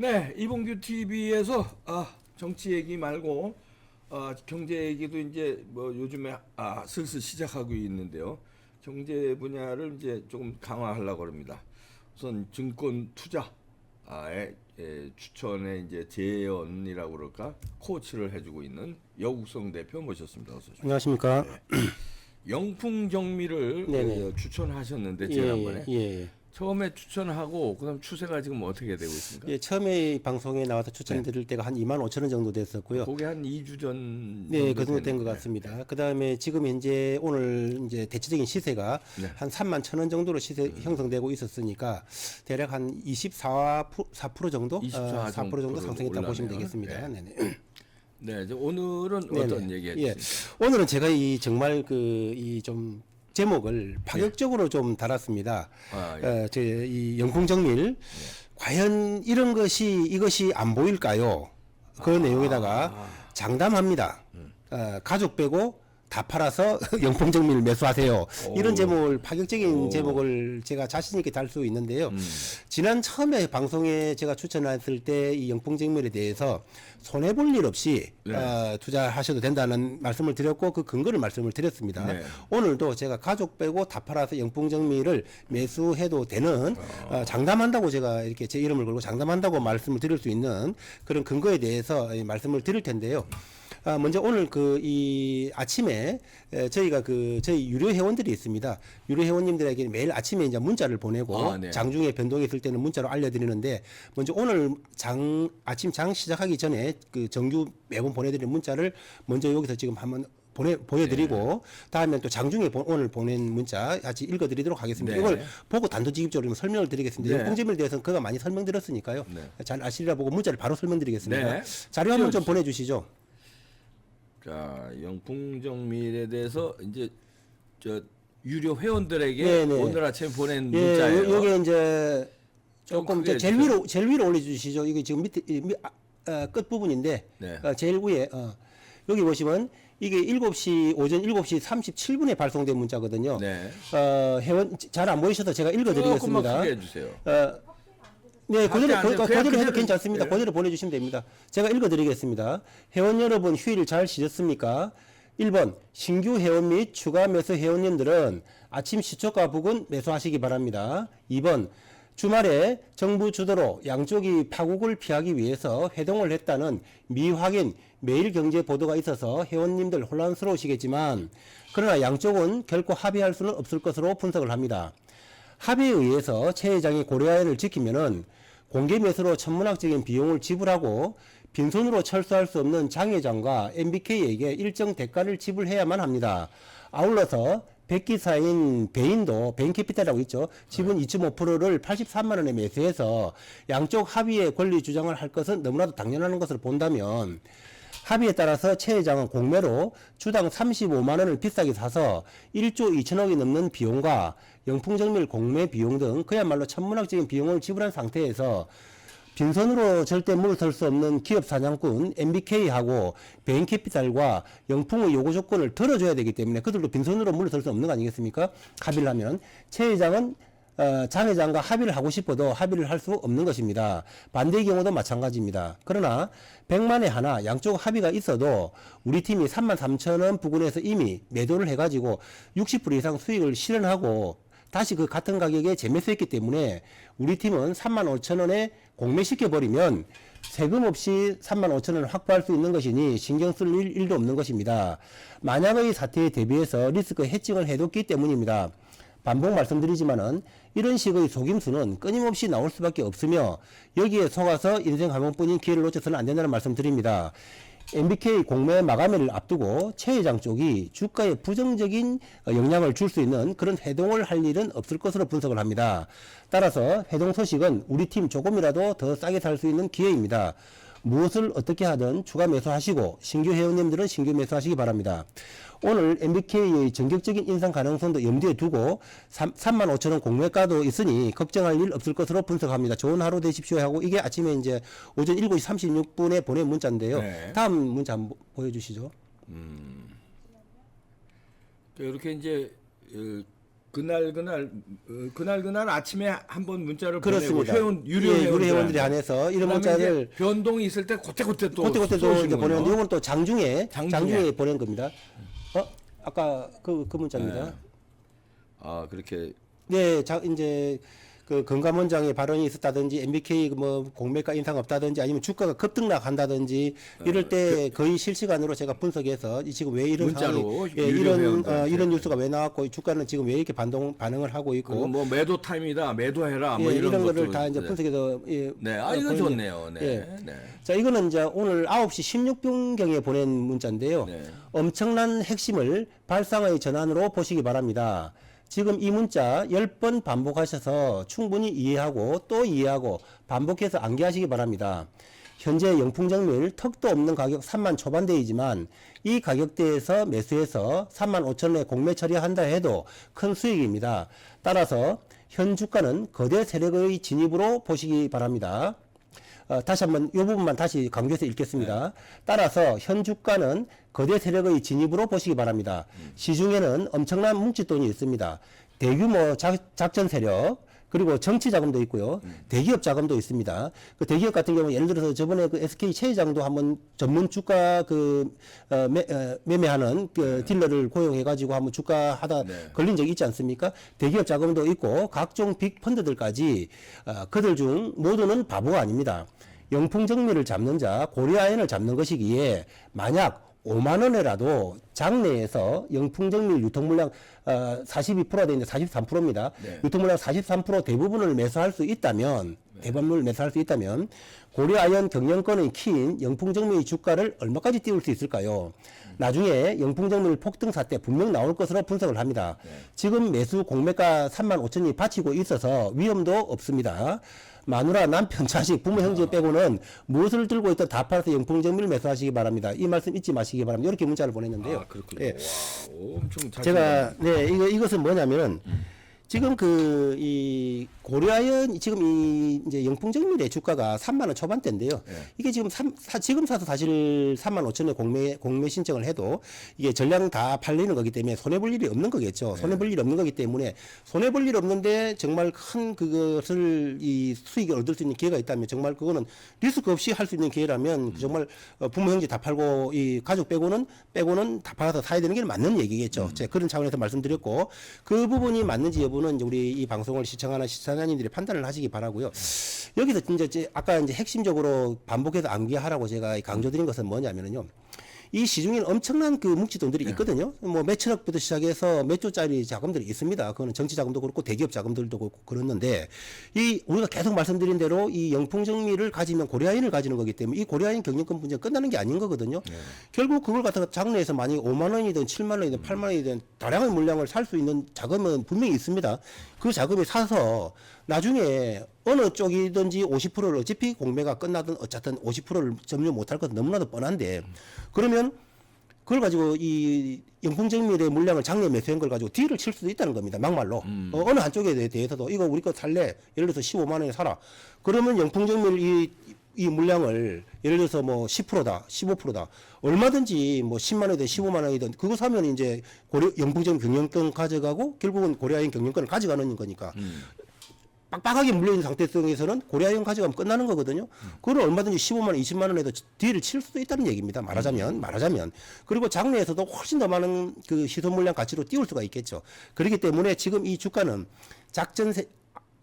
네, 이봉규 TV에서 정치 얘기 말고 경제 얘기도 이제 뭐 요즘에 슬슬 시작하고 있는데요. 경제 분야를 이제 조금 강화하려고 합니다. 우선 증권 투자에 추천에 이제 재연이라고 그럴까 코치를 해주고 있는 여국성 대표 모셨습니다. 어서 오십시오. 안녕하십니까? 네. 영풍정미를 네네. 추천하셨는데 예, 지난번에 예. 처음에 추천하고 그다음 추세가 지금 어떻게 되고 있습니까? 예, 처음에 이 방송에 나와서 네. 추천드릴 때가 한 2만 5천 원 정도 됐었고요. 그게 한 2주 전 네, 정도 그 정도 된 것 됐는데. 같습니다. 그 다음에 지금 현재 오늘 이제 대체적인 시세가 네. 한 3만 천 원 정도로 시세 형성되고 있었으니까 대략 한 4% 정도? 24 4% 정도 상승했다 보시면 올랐네요. 되겠습니다. 네. 네네. 네, 이제 오늘은 네네. 어떤 얘기 예. 해주십니까? 오늘은 제가 이 정말 이 좀 제목을 파격적으로 좀 달았습니다. 예. 이 영풍정밀 과연 이것이 안 보일까요? 그 내용에다가 장담합니다. 가족 빼고 다 팔아서 영풍정밀 매수하세요. 이런 제목을 파격적인 제목을 제가 자신 있게 달 수 있는데요. 지난 처음에 방송에 제가 추천했을 때 이 영풍정밀에 대해서 손해 볼 일 없이 투자하셔도 된다는 말씀을 드렸고 그 근거를 말씀을 드렸습니다. 네. 오늘도 제가 가족 빼고 다 팔아서 영풍정밀을 매수해도 되는 장담한다고 제가 이렇게 제 이름을 걸고 장담한다고 말씀을 드릴 수 있는 그런 근거에 대해서 말씀을 드릴 텐데요. 먼저 오늘 이 아침에 저희가 저희 유료 회원들이 있습니다. 유료 회원님들에게 매일 아침에 이제 문자를 보내고 네. 장중에 변동이 있을 때는 문자로 알려드리는데 먼저 오늘 아침 장 시작하기 전에 그 정규 매번 보내드리는 문자를 먼저 여기서 지금 한번 보여드리고 다음에 또 장중에 오늘 보낸 문자 같이 읽어드리도록 하겠습니다. 네. 이걸 보고 단도직입적으로 설명을 드리겠습니다. 네. 영풍점에 대해서는 그가 많이 설명드렸으니까요. 잘 아시리라 보고 문자를 바로 설명드리겠습니다. 네. 자료 한번 좀 보내주시죠. 자, 영풍정밀에 대해서 이제 저 유료 회원들에게 네네. 오늘 아침에 보낸 예, 문자예요. 요게 이제 조금 크게 제일 해주세요. 제일 위로 올려주시죠. 이게 지금 밑에 끝 부분인데 네. 제일 위에 여기 보시면 이게 오전 7시 37분에 발송된 문자거든요. 네. 회원 잘 안 보이셔서 제가 조금만 읽어드리겠습니다. 크게 해주세요. 네, 밖에 안 돼요. 그냥 그대로 해도 그대로 괜찮습니다. 네. 그대로 보내주시면 됩니다. 제가 읽어드리겠습니다. 회원 여러분 휴일 잘 쉬셨습니까? 1번 신규 회원 및 추가 매수 회원님들은 아침 시초가 부근 매수하시기 바랍니다. 2번 주말에 정부 주도로 양쪽이 파국을 피하기 위해서 회동을 했다는 미확인 매일경제 보도가 있어서 회원님들 혼란스러우시겠지만 그러나 양쪽은 결코 합의할 수는 없을 것으로 분석을 합니다. 합의에 의해서 최 회장이 고려하여를 지키면은 공개 매수로 천문학적인 비용을 지불하고 빈손으로 철수할 수 없는 장 회장과 MBK에게 일정 대가를 지불해야만 합니다. 아울러서 백기사인 베인도 베인캐피탈이라고 있죠. 지분 2.5%를 83만 원에 매수해서 양쪽 합의의 권리 주장을 할 것은 너무나도 당연한 것으로 본다면 합의에 따라서 최 회장은 공매로 주당 35만 원을 비싸게 사서 1조 2천억이 넘는 비용과 영풍정밀 공매 비용 등 그야말로 천문학적인 비용을 지불한 상태에서 빈손으로 절대 물설 수 없는 기업 사냥꾼 MBK하고 베인캐피탈과 영풍의 요구 조건을 들어줘야 되기 때문에 그들도 빈손으로 물설 수 없는 거 아니겠습니까? 합의를 하면 최 회장은 장 회장과 합의를 하고 싶어도 합의를 할 수 없는 것입니다. 반대의 경우도 마찬가지입니다. 그러나 100만에 하나 양쪽 합의가 있어도 우리 팀이 3만 3천 원 부근에서 이미 매도를 해가지고 60% 이상 수익을 실현하고 다시 그 같은 가격에 재매수했기 때문에 우리 팀은 3만 5천 원에 공매시켜버리면 세금 없이 3만 5천 원을 확보할 수 있는 것이니 신경 쓸 일도 없는 것입니다. 만약의 사태에 대비해서 리스크 해칭을 해뒀기 때문입니다. 반복 말씀드리지만은 이런 식의 속임수는 끊임없이 나올 수밖에 없으며 여기에 속아서 인생 한 번뿐인 기회를 놓쳐서는 안 된다는 말씀 드립니다. MBK 공매 마감일을 앞두고 최 회장 쪽이 주가에 부정적인 영향을 줄 수 있는 그런 회동을 할 일은 없을 것으로 분석을 합니다. 따라서 회동 소식은 우리 팀 조금이라도 더 싸게 살 수 있는 기회입니다. 무엇을 어떻게 하든 추가 매수하시고 신규 회원님들은 신규 매수하시기 바랍니다. 오늘 MBK의 전격적인 인상 가능성도 염두에 두고 3만 5천 원 공매가도 있으니 걱정할 일 없을 것으로 분석합니다. 좋은 하루 되십시오 하고 이게 아침에 이제 오전 7시 36분에 보낸 문자인데요. 네. 다음 문자 한번 보여주시죠. 이렇게 이제 그날 아침에 한번 문자를 그렇습니다. 보내고 유료 예, 유료 회원들에 한해서 이런 문자를 변동이 있을 때 그때 또 그때 이제 쏘시는군요. 보내는데 이건 또 장중에 장중에 보낸 겁니다. 아까 그 문자입니다. 네. 아 그렇게 네, 이제 그 금감원장의 발언이 있었다든지 MBK 뭐 공매가 인상 없다든지 아니면 주가가 급등락한다든지 이럴 때 거의 실시간으로 제가 분석해서 지금 왜 이런 문자로 상황이 이런 뉴스가 왜 나왔고 이 주가는 지금 왜 이렇게 반응을 하고 있고 뭐 매도 타임이다 매도해라 뭐 이런 이런 거를 것도, 다 이제 분석해서 네, 이거 좋네요. 네, 예. 네. 자, 이거는 이제 오늘 9시 16분경에 보낸 문자인데요. 네. 엄청난 핵심을 발상의 전환으로 보시기 바랍니다. 지금 이 문자 10번 반복하셔서 충분히 이해하고 또 이해하고 반복해서 암기하시기 바랍니다. 현재 영풍정밀 턱도 없는 가격 3만 초반대이지만 이 가격대에서 매수해서 3만 5천 원에 공매 처리한다 해도 큰 수익입니다. 따라서 현 주가는 거대 세력의 진입으로 보시기 바랍니다. 다시 한번 이 부분만 다시 강조해서 읽겠습니다. 따라서 현 주가는 거대 세력의 진입으로 보시기 바랍니다. 시중에는 엄청난 뭉칫돈이 있습니다. 대규모 작전 세력 그리고 정치 자금도 있고요. 대기업 자금도 있습니다. 그 대기업 같은 경우 예를 들어서 저번에 그 SK 최 회장도 한번 전문 주가 매매하는 그 딜러를 고용해 가지고 한번 주가 하다 걸린 적이 있지 않습니까? 대기업 자금도 있고 각종 빅 펀드들까지 그들 중 모두는 바보가 아닙니다. 영풍정밀을 잡는 자 고려아연을 잡는 것이기에 만약 5만 원에라도 장내에서 영풍정밀 유통물량 42%가 되는데 43%입니다. 네. 유통물량 43% 대부분을 매수할 수 있다면 대부분을 매수할 수 있다면 고려아연 경영권의 키인 영풍정밀 주가를 얼마까지 띄울 수 있을까요? 나중에 영풍정밀 폭등 사태 분명 나올 것으로 분석을 합니다. 지금 매수 공매가 3만 5천이 받치고 있어서 위험도 없습니다. 마누라, 남편, 자식, 부모, 형제 빼고는 무엇을 들고 있든 다 팔아서 영풍정밀 매수하시기 바랍니다. 이 말씀 잊지 마시기 바랍니다. 이렇게 문자를 보냈는데요. 그렇군요. 예. 와, 엄청 잘 제가 이것은 뭐냐면은 지금 이 고려아연 지금 이제 영풍정밀의 주가가 3만 원 초반대인데요. 이게 지금 지금 사서 사실 3만 5천 원 공매 신청을 해도 이게 전량 다 팔리는 거기 때문에 손해 볼 일이 없는 거겠죠. 손해 볼 일이 없는 거기 때문에 손해 볼 일이 없는데 정말 큰 그것을 이 수익을 얻을 수 있는 기회가 있다면 정말 그거는 리스크 없이 할 수 있는 기회라면 정말 부모 형제 다 팔고 이 가족 빼고는 다 팔아서 사야 되는 게 맞는 얘기겠죠. 제가 그런 차원에서 말씀드렸고 그 부분이 맞는지 여부는 이제 우리 이 방송을 시청하는 시청자님들이 판단을 하시기 바라고요. 여기서 이제 아까 이제 핵심적으로 반복해서 암기하라고 제가 강조드린 것은 뭐냐면요. 이 시중에는 엄청난 그 뭉치돈들이 있거든요. 뭐 몇천억부터 시작해서 몇 조짜리 자금들이 있습니다. 그거는 정치 자금도 그렇고 대기업 자금들도 그렇고 그렇는데 이 우리가 계속 말씀드린 대로 이 영풍정밀을 가지면 고려아연을 가지는 거기 때문에 이 고려아연 경영권 문제가 끝나는 게 아닌 거거든요. 결국 그걸 갖다가 장내에서 만약에 5만 원이든 7만 원이든 8만 원이든 다량의 물량을 살 수 있는 자금은 분명히 있습니다. 그 자금이 사서 나중에 어느 쪽이든지 50%를 어차피 공매가 끝나든 어쨌든 50%를 점유 못할 것은 너무나도 뻔한데 그러면 그걸 가지고 이 영풍정밀의 물량을 장내 매수한 걸 가지고 딜을 칠 수도 있다는 겁니다. 막말로. 어느 한쪽에 대해서도 이거 우리 거 살래. 예를 들어서 15만 원에 사라. 그러면 영풍정밀 이 물량을 예를 들어서 뭐 10%다, 15%다. 얼마든지 뭐 10만 원이든 15만 원이든 그거 사면 이제 영풍정밀 경영권 가져가고 결국은 고려아연 경영권을 가져가는 거니까. 빡빡하게 물려있는 상태성에서는 고려아연 가져가면 끝나는 거거든요. 그걸 얼마든지 15만 원, 20만 원에도 딜을 칠 수도 있다는 얘기입니다. 말하자면. 그리고 장내에서도 훨씬 더 많은 그 시소 물량 가치로 띄울 수가 있겠죠. 그렇기 때문에 지금 이 주가는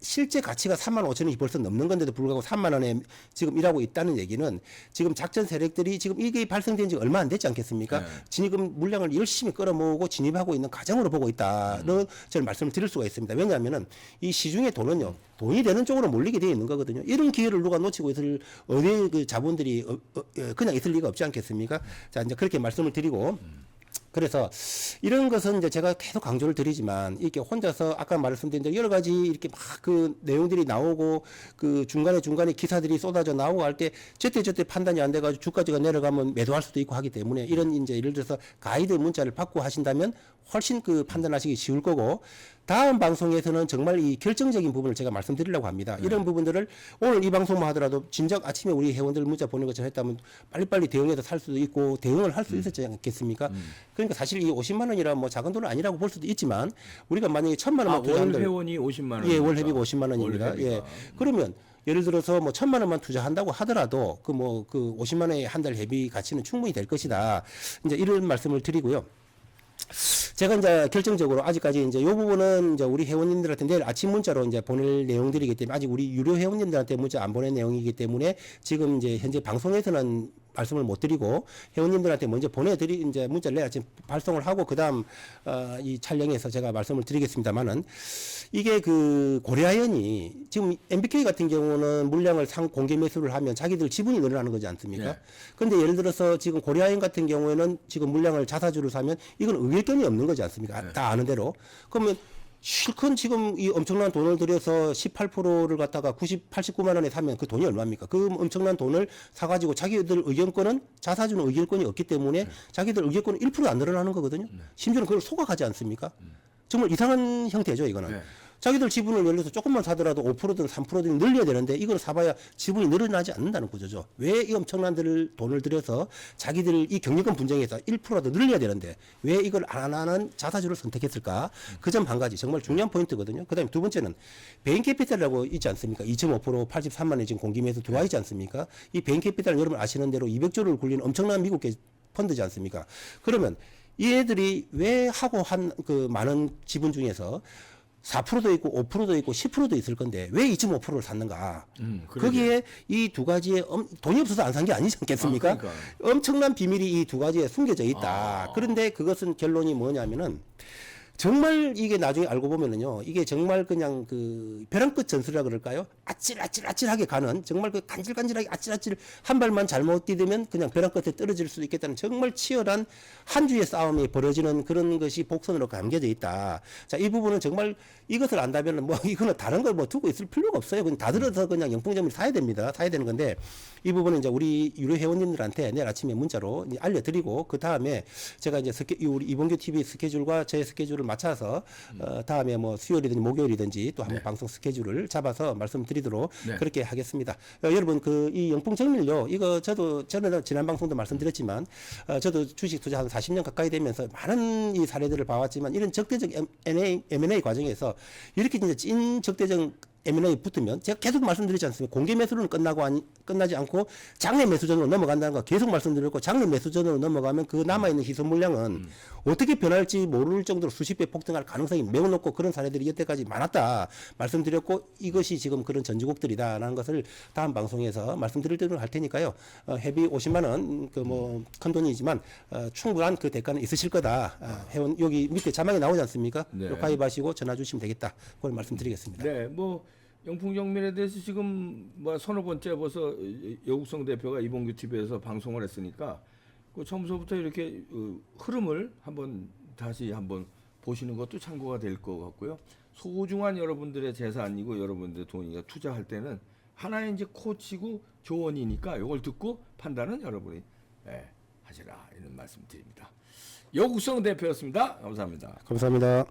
실제 가치가 3만 5천 원이 벌써 넘는 건데도 불구하고 3만 원에 지금 일하고 있다는 얘기는 지금 작전 세력들이 지금 이게 발생된 지 얼마 안 됐지 않겠습니까? 지금 물량을 열심히 끌어모으고 진입하고 있는 과정으로 보고 있다는 저는 말씀을 드릴 수가 있습니다. 왜냐하면은 이 시중의 돈은요, 돈이 되는 쪽으로 몰리게 되어 있는 거거든요. 이런 기회를 누가 놓치고 있을 어디 그 자본들이 그냥 있을 리가 없지 않겠습니까? 자, 이제 그렇게 말씀을 드리고. 그래서 이런 것은 이제 제가 계속 강조를 드리지만 이렇게 혼자서 아까 말씀드린 대로 여러 가지 이렇게 막 그 내용들이 나오고 그 중간에 기사들이 쏟아져 나오고 할 때 제때 판단이 안 돼가지고 주가지가 내려가면 매도할 수도 있고 하기 때문에 이런 이제 예를 들어서 가이드 문자를 받고 하신다면 훨씬 그 판단하시기 쉬울 거고 다음 방송에서는 정말 이 결정적인 부분을 제가 말씀드리려고 합니다. 이런 부분들을 오늘 이 방송만 하더라도 진작 아침에 우리 회원들 문자 보낸 것처럼 했다면 빨리빨리 대응해서 살 수도 있고 대응을 할 수 있었지 않겠습니까? 그러니까 사실 이 50만 원이라 뭐 작은 돈은 아니라고 볼 수도 있지만 우리가 만약에 1,000만 원만 월 투자한다. 회원이 50만 원. 예, 월 회비가 50만 원입니다. 예. 그러면 예를 들어서 뭐 1,000만 원만 투자한다고 하더라도 그 50만 원의 한 달 회비 가치는 충분히 될 것이다. 이제 이런 말씀을 드리고요. 제가 이제 결정적으로 아직까지 이제 이 부분은 이제 우리 회원님들한테 내일 아침 문자로 이제 보낼 내용들이기 때문에 아직 우리 유료 회원님들한테 문자 안 보낸 내용이기 때문에 지금 이제 현재 방송에서는 말씀을 못 드리고 회원님들한테 먼저 보내드리 이제 문자를 내가 지금 발송을 하고 그다음 이 촬영에서 제가 말씀을 드리겠습니다만은 이게 그 고려아연이 지금 MBK 같은 경우는 물량을 공개 매수를 하면 자기들 지분이 늘어나는 거지 않습니까? 네. 그런데 예를 들어서 지금 고려아연 같은 경우에는 지금 물량을 자사주로 사면 이건 의결권이 없는 거지 않습니까? 네. 다 아는 대로. 그러면 실컷 지금 이 엄청난 돈을 들여서 18%를 갖다가 89만 원에 사면 그 돈이 얼마입니까? 그 엄청난 돈을 사가지고 자기들 의견권은 자사주는 의결권이 없기 때문에 자기들 의결권은 1% 안 늘어나는 거거든요. 심지어는 그걸 소각하지 않습니까? 정말 이상한 형태죠, 이거는. 네. 자기들 지분을 예를 들어서 조금만 사더라도 5%든 3%든 늘려야 되는데 이걸 사봐야 지분이 늘어나지 않는다는 구조죠. 왜 이 엄청난 돈을 들여서 자기들 이 경영권 분쟁에서 1%라도 늘려야 되는데 왜 이걸 안 하는 자사주를 선택했을까? 그 점 한 가지 정말 중요한 포인트거든요. 그다음에 두 번째는 베인캐피탈이라고 있지 않습니까? 2.5% 83만 원에 지금 공기매수 들어와 있지 않습니까? 이 베인캐피탈은 여러분 아시는 대로 200조를 굴리는 엄청난 미국계 펀드지 않습니까? 그러면 이 애들이 왜 하고 한 그 많은 지분 중에서 4%도 있고 5%도 있고 10%도 있을 건데 왜 2.5%를 샀는가? 거기에 이 두 가지에 돈이 없어서 안 산 게 아니지 않겠습니까? 그러니까. 엄청난 비밀이 이 두 가지에 숨겨져 있다. 그런데 그것은 결론이 뭐냐면은 정말 이게 나중에 알고 보면은요, 이게 정말 그냥 그 벼랑 끝 전술이라 그럴까요? 아찔하게 가는 정말 그 간질간질하게 아찔아찔 한 발만 잘못 디디면 그냥 벼랑 끝에 떨어질 수도 있겠다는 정말 치열한 한 주의 싸움이 벌어지는 그런 것이 복선으로 감겨져 있다. 자, 이 부분은 정말 이것을 안다면은 뭐 이거는 다른 걸 뭐 두고 있을 필요가 없어요. 그냥 다 들어서 그냥 영풍점을 사야 됩니다. 사야 되는 건데 이 부분은 이제 우리 유료 회원님들한테 내일 아침에 문자로 이제 알려드리고 그 다음에 제가 이제 우리 이봉규 TV 스케줄과 제 스케줄을 맞춰서 다음에 뭐 수요일이든지 목요일이든지 또 한번 방송 스케줄을 잡아서 말씀드리도록 그렇게 하겠습니다. 여러분 그 이 영풍 정밀요 이거 저는 지난 방송도 말씀드렸지만 저도 주식 투자 한 40년 가까이 되면서 많은 이 사례들을 봐왔지만 이런 적대적 M&A 과정에서 이렇게 진짜 찐 적대적 M&A 붙으면 제가 계속 말씀드리지 않습니까? 공개 매수로는 끝나지 않고 장내 매수전으로 넘어간다는 거 계속 말씀드렸고 장내 매수전으로 넘어가면 그 남아있는 희소 물량은 어떻게 변할지 모를 정도로 수십 배 폭등할 가능성이 매우 높고 그런 사례들이 여태까지 많았다 말씀드렸고 이것이 지금 그런 전주곡들이다라는 것을 다음 방송에서 말씀드리도록 할 테니까요. 회비 50만 원 그 뭐 큰 돈이지만 충분한 그 대가는 있으실 거다. 회원 여기 밑에 자막에 나오지 않습니까? 네. 가입하시고 전화 주시면 되겠다. 그걸 말씀드리겠습니다. 네, 뭐 영풍정밀에 대해서 지금 뭐 서너 번째 벌써 여국성 대표가 이봉규 TV에서 방송을 했으니까 그 처음서부터 이렇게 흐름을 다시 한번 보시는 것도 참고가 될 것 같고요. 소중한 여러분들의 재산이고 여러분들의 돈이니까 투자할 때는 하나의 이제 코치고 조언이니까 이걸 듣고 판단은 여러분이 하시라 이런 말씀드립니다. 여국성 대표였습니다. 감사합니다. 감사합니다.